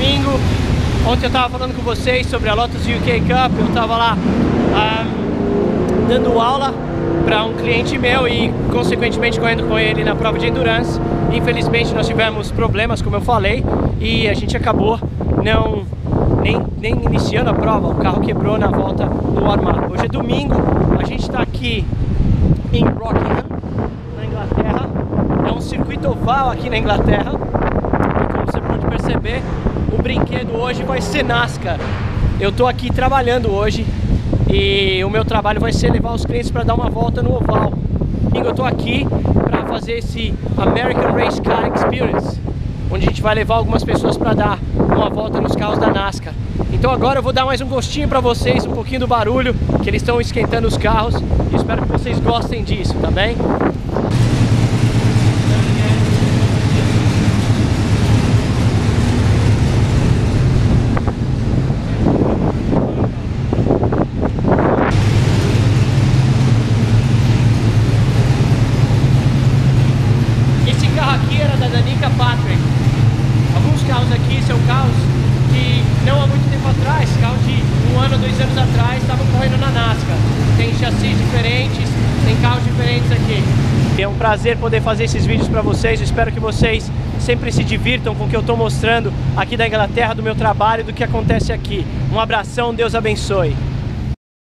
domingo. Ontem eu estava falando com vocês sobre a Lotus UK Cup. Eu estava lá dando aula para um cliente meu e consequentemente correndo com ele na prova de endurance. Infelizmente nós tivemos problemas, como eu falei, e a gente acabou nem iniciando a prova. O carro quebrou na volta do warm-up. Hoje é domingo, a gente está aqui em Rockingham, na Inglaterra. É um circuito oval aqui na Inglaterra. E como você pode perceber, o brinquedo hoje vai ser NASCAR. Eu estou aqui trabalhando hoje e o meu trabalho vai ser levar os clientes para dar uma volta no oval. Eu estou aqui para fazer esse American Race Car Experience, onde a gente vai levar algumas pessoas para dar uma volta nos carros da NASCAR. Então agora eu vou dar mais um gostinho para vocês, um pouquinho do barulho que eles estão esquentando os carros. E espero que vocês gostem disso, tá bem? Esse carro aqui era da Danica Patrick. Alguns carros aqui são carros que não há muito tempo atrás, carros de 1 ano, 2 anos atrás, estavam correndo na NASCAR. Tem chassis diferentes, tem carros diferentes aqui. É um prazer poder fazer esses vídeos para vocês. Eu espero que vocês sempre se divirtam com o que eu estou mostrando aqui da Inglaterra, do meu trabalho e do que acontece aqui. Um abração, Deus abençoe.